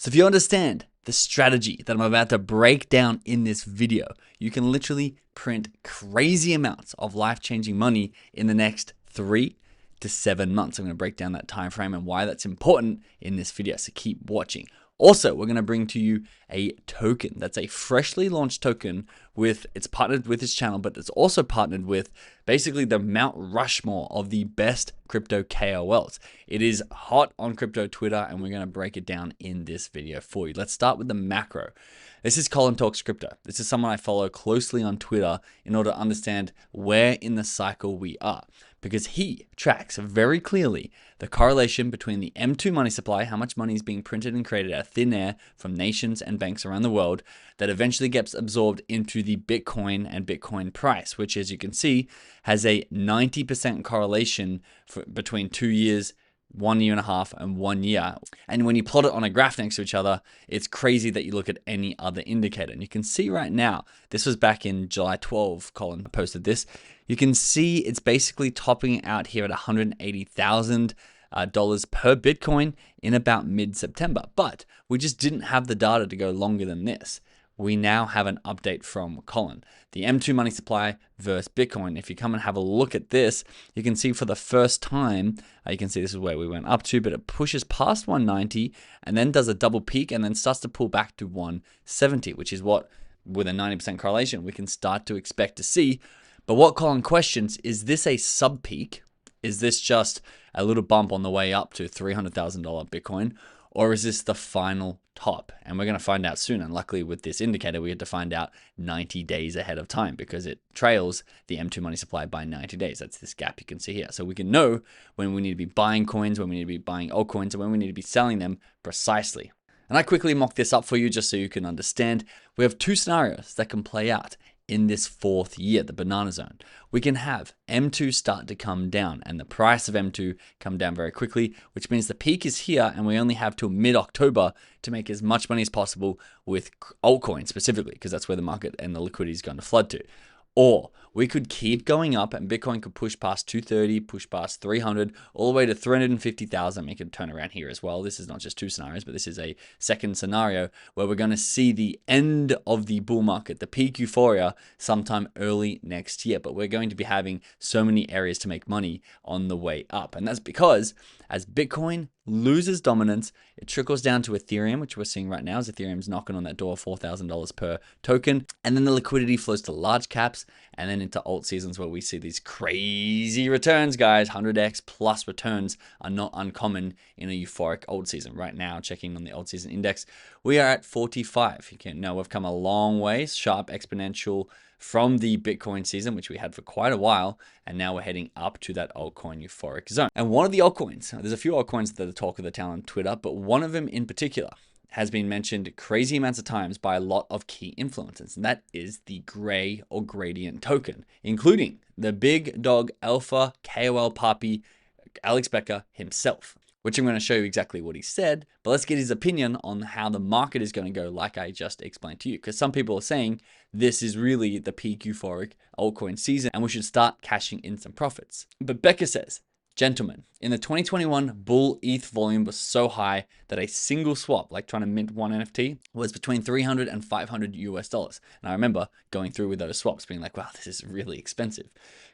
So if you understand the strategy that I'm about to break down in this video, you can literally print crazy amounts of life-changing money in the next 3 to 7 months. I'm going to break down that time frame and why that's important in this video, so keep watching. Also, we're going to bring to you a token that's a freshly launched token it's partnered with this channel, but it's also partnered with basically the Mount Rushmore of the best crypto KOLs. It is hot on crypto Twitter, and we're going to break it down in this video for you. Let's start with the macro. This is Colin Talks Crypto. This is someone I follow closely on Twitter in order to understand where in the cycle we are, because he tracks very clearly the correlation between the M2 money supply, how much money is being printed and created out of thin air from nations and banks around the world, that eventually gets absorbed into the Bitcoin and Bitcoin price, which, as you can see, has a 90% correlation between 2 years, 1 year and a half, and 1 year. And when you plot it on a graph next to each other, it's crazy that you look at any other indicator. And you can see right now, this was back in July 12, Colin posted this. You can see it's basically topping out here at $180,000 per Bitcoin in about mid-September. But we just didn't have the data to go longer than this. We now have an update from Colin. The M2 money supply versus Bitcoin. If you come and have a look at this, you can see for the first time, you can see this is where we went up to, but it pushes past 190 and then does a double peak and then starts to pull back to 170, which is what, with a 90% correlation, we can start to expect to see. But what Colin questions, is this a sub peak? Is this just a little bump on the way up to $300,000 Bitcoin? Or is this the final top? And we're going to find out soon. And luckily with this indicator, we had to find out 90 days ahead of time because it trails the M2 money supply by 90 days. That's this gap you can see here. So we can know when we need to be buying coins, when we need to be buying altcoins, and when we need to be selling them precisely. And I quickly mock this up for you just so you can understand. We have two scenarios that can play out in this fourth year, the banana zone. We can have M2 start to come down and the price of M2 come down very quickly, which means the peak is here and we only have till mid-October to make as much money as possible with altcoins specifically, because that's where the market and the liquidity is going to flood to. Or we could keep going up and Bitcoin could push past 230, push past 300, all the way to 350,000. We could turn around here as well. This is not just two scenarios, but this is a second scenario where we're going to see the end of the bull market, the peak euphoria, sometime early next year. But we're going to be having so many areas to make money on the way up. And that's because as Bitcoin loses dominance, it trickles down to Ethereum, which we're seeing right now as Ethereum's knocking on that door, $4,000 per token. And then the liquidity flows to large caps and then into Altseasons where we see these crazy returns, guys. 100x plus returns are not uncommon in a euphoric Altseason. Right now, checking on the Altseason index, we are at 45. You can know we've come a long way, sharp exponential from the Bitcoin season, which we had for quite a while, and now we're heading up to that altcoin euphoric zone. And one of the altcoins, there's a few altcoins that are the talk of the town on Twitter, but one of them in particular has been mentioned crazy amounts of times by a lot of key influencers, and that is the gray or gradient token, including the big dog alpha KOL Papi, Alex Becker himself, which I'm going to show you exactly what he said, but let's get his opinion on how the market is going to go like I just explained to you. Because some people are saying this is really the peak euphoric altcoin season and we should start cashing in some profits. But Becker says, gentlemen, in the 2021 bull ETH volume was so high that a single swap, like trying to mint one NFT, was between 300 and 500 US dollars. And I remember going through with those swaps being like, wow, this is really expensive.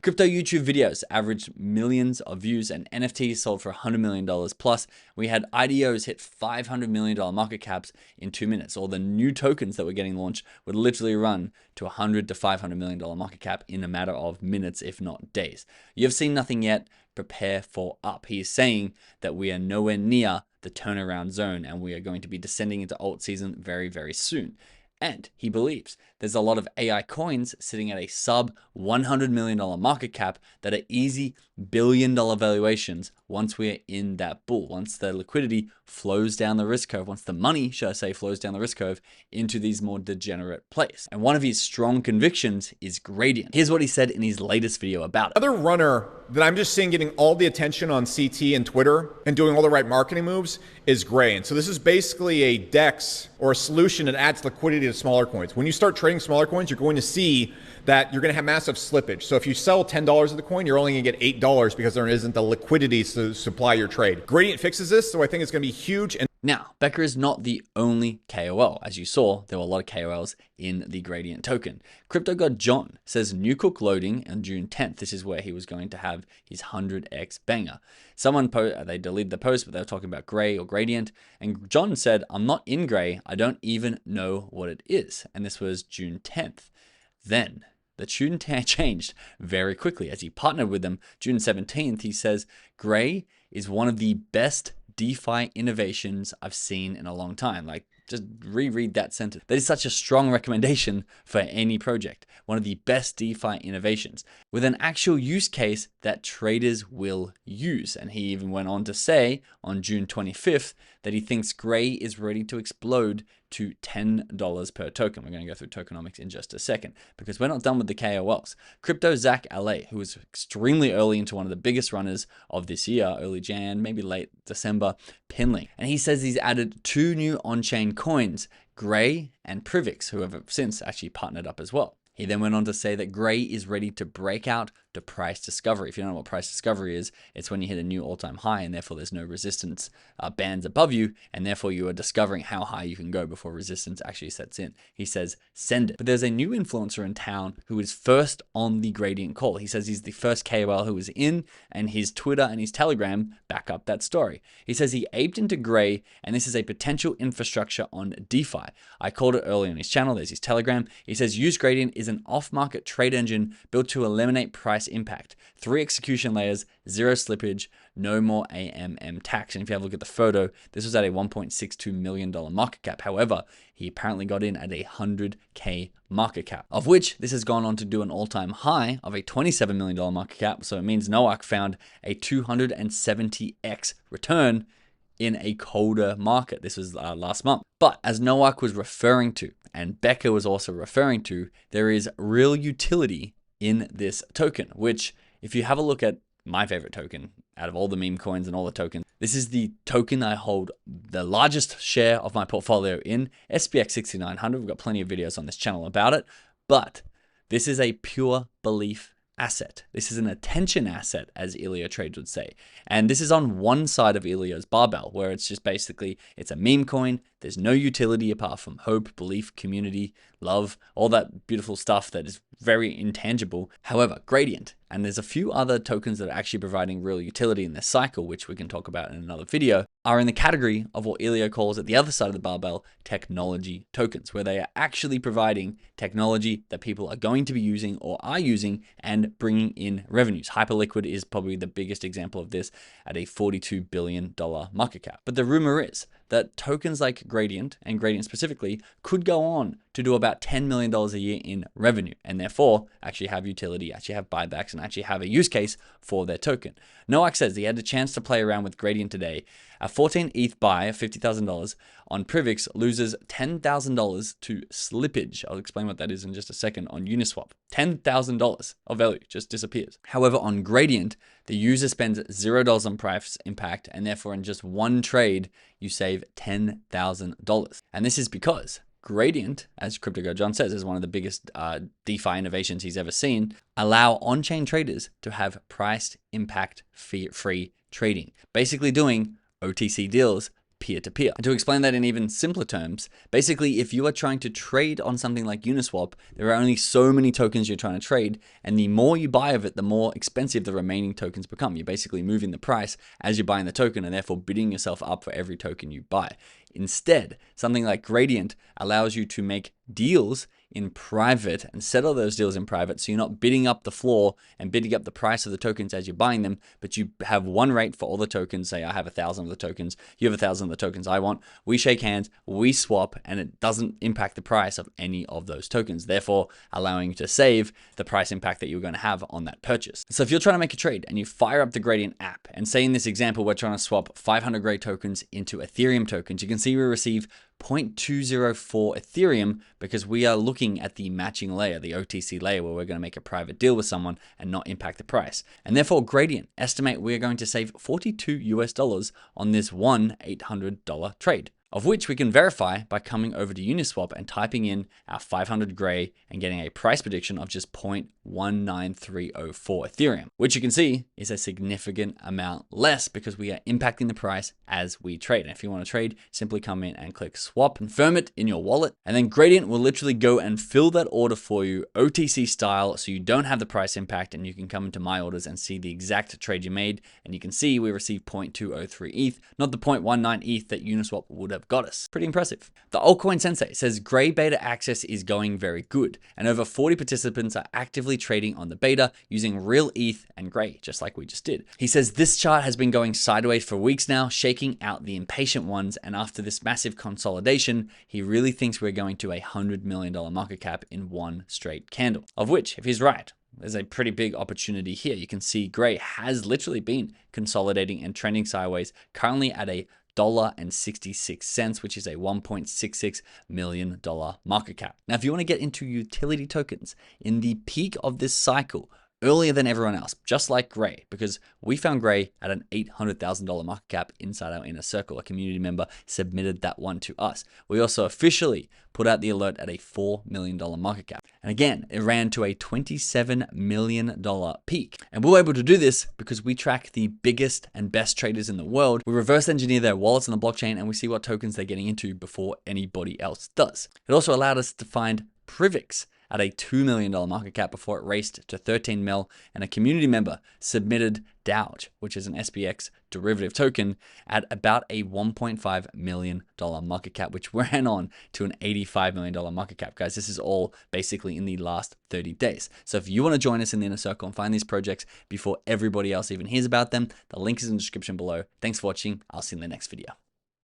Crypto YouTube videos averaged millions of views and NFTs sold for $100 million plus. We had IDOs hit $500 million market caps in 2 minutes. All the new tokens that were getting launched would literally run to $100 to $500 million market cap in a matter of minutes, if not days. You've seen nothing yet. Prepare for up. He is saying that we are nowhere near the turnaround zone and we are going to be descending into alt season very, very soon. And he believes there's a lot of AI coins sitting at a sub $100 million market cap that are easy billion-dollar valuations once we're in that bull, once the liquidity flows down the risk curve, once the money, should I say, flows down the risk curve into these more degenerate plays. And one of his strong convictions is gradient. Here's what he said in his latest video about it. Another runner that I'm just seeing getting all the attention on CT and Twitter and doing all the right marketing moves is Gray. And so this is basically a DEX or a solution that adds liquidity to smaller coins. When you start trading smaller coins, you're going to see that you're going to have massive slippage. So if you sell $10 of the coin, you're only going to get $8 because there isn't the liquidity to supply your trade. Gradient fixes this, so I think it's going to be huge. And Now, Becker is not the only KOL. As you saw, there were a lot of KOLs in the Gradient token. Crypto God John says New Cook loading on June 10th. This is where he was going to have his 100x banger. Someone, they deleted the post, but they were talking about Gray or Gradient. And John said, I'm not in Gray. I don't even know what it is. And this was June 10th. Then the tune changed very quickly as he partnered with them. June 17th, he says, Gray is one of the best DeFi innovations I've seen in a long time. Like, just reread that sentence. That is such a strong recommendation for any project. One of the best DeFi innovations with an actual use case that traders will use. And he even went on to say on June 25th that he thinks Gray is ready to explode to $10 per token. We're going to go through tokenomics in just a second because we're not done with the KOLs. Crypto Zach LA, who was extremely early into one of the biggest runners of this year, early Jan, maybe late December, Pinley. And he says he's added 2 new on-chain coins, Gray and Privix, who have since actually partnered up as well. He then went on to say that Gray is ready to break out to price discovery. If you don't know what price discovery is, it's when you hit a new all-time high and therefore there's no resistance bands above you, and therefore you are discovering how high you can go before resistance actually sets in. He says, send it. But there's a new influencer in town who is first on the Gradient call. He says he's the first KOL who was in, and his Twitter and his Telegram back up that story. He says he aped into Gray, and this is a potential infrastructure on DeFi. I called it early on his channel. There's his Telegram. He says use Gradient is an off-market trade engine built to eliminate price impact. 3 execution layers, 0 slippage, no more AMM tax. And if you have a look at the photo, this was at a $1.62 million market cap. However, he apparently got in at a 100K market cap, of which this has gone on to do an all-time high of a $27 million market cap. So it means Nowak found a 270x return in a colder market. This was last month. But as Nowak was referring to, and Becker was also referring to, there is real utility in this token, which if you have a look at my favorite token out of all the meme coins and all the tokens, this is the token I hold the largest share of my portfolio in, SPX 6900. We've got plenty of videos on this channel about it, but this is a pure belief asset. This is an attention asset, as Ilya Trades would say. And this is on one side of Ilya's barbell, where it's just basically, it's a meme coin. There's no utility apart from hope, belief, community, love, all that beautiful stuff that is very intangible. However, Gradient, and there's a few other tokens that are actually providing real utility in this cycle, which we can talk about in another video, are in the category of what Ilya calls at the other side of the barbell, technology tokens, where they are actually providing technology that people are going to be using or are using and bringing in revenues. Hyperliquid is probably the biggest example of this at a $42 billion market cap. But the rumor is that tokens like Gradient, and Gradient specifically, could go on to do about $10 million a year in revenue, and therefore actually have utility, actually have buybacks, and actually have a use case for their token. Nowak says he had a chance to play around with Gradient today. A 14 ETH buy of $50,000 on Privix loses $10,000 to slippage. I'll explain what that is in just a second on Uniswap. $10,000 of value just disappears. However, on Gradient, the user spends $0 on price impact, and therefore in just one trade, you save $10,000. And this is because Gradient, as Crypto God John says, is one of the biggest DeFi innovations he's ever seen, allow on-chain traders to have price impact fee-free trading, basically doing OTC deals peer-to-peer. And to explain that in even simpler terms, basically if you are trying to trade on something like Uniswap, there are only so many tokens you're trying to trade, and the more you buy of it, the more expensive the remaining tokens become. You're basically moving the price as you're buying the token and therefore bidding yourself up for every token you buy. Instead, something like Gradient allows you to make deals in private and settle those deals in private, so you're not bidding up the floor and bidding up the price of the tokens as you're buying them, but you have one rate for all the tokens. Say I have 1,000 of the tokens, you have 1,000 of the tokens I want, we shake hands, we swap, and it doesn't impact the price of any of those tokens, therefore allowing you to save the price impact that you're going to have on that purchase. So if you're trying to make a trade and you fire up the Gradient app, and say in this example we're trying to swap 500 Gray tokens into Ethereum tokens, you can see we receive 0.204 Ethereum because we are looking at the matching layer, the OTC layer, where we're going to make a private deal with someone and not impact the price. And therefore, Gradient estimate we're going to save $42 US on this $1,800 trade. of which we can verify by coming over to Uniswap and typing in our 500 gray and getting a price prediction of just 0.19304 Ethereum, which you can see is a significant amount less because we are impacting the price as we trade. And if you want to trade, simply come in and click swap, confirm it in your wallet, and then Gradient will literally go and fill that order for you OTC style, so you don't have the price impact, and you can come into my orders and see the exact trade you made. And you can see we received 0.203 ETH, not the 0.19 ETH that Uniswap would have got us. Pretty impressive. The Altcoin Sensei says gray beta access is going very good, and over 40 participants are actively trading on the beta using real ETH and gray, just like we just did. He says this chart has been going sideways for weeks now, shaking out the impatient ones, and after this massive consolidation, he really thinks we're going to a $100 million market cap in one straight candle, of which, if he's right, there's a pretty big opportunity here. You can see gray has literally been consolidating and trending sideways, currently at $1.66, which is a $1.66 million market cap. Now, if you want to get into utility tokens in the peak of this cycle, earlier than everyone else, just like Gray, because we found Gray at an $800,000 market cap inside our inner circle. A community member submitted that one to us. We also officially put out the alert at a $4 million market cap. And again, it ran to a $27 million peak. And we were able to do this because we track the biggest and best traders in the world. We reverse engineer their wallets on the blockchain, and we see what tokens they're getting into before anybody else does. It also allowed us to find Privix at a $2 million market cap before it raced to 13 mil, and a community member submitted Douge, which is an SPX derivative token, at about a $1.5 million market cap, which ran on to an $85 million market cap. Guys, this is all basically in the last 30 days. So if you want to join us in the inner circle and find these projects before everybody else even hears about them, the link is in the description below. Thanks for watching. I'll see you in the next video.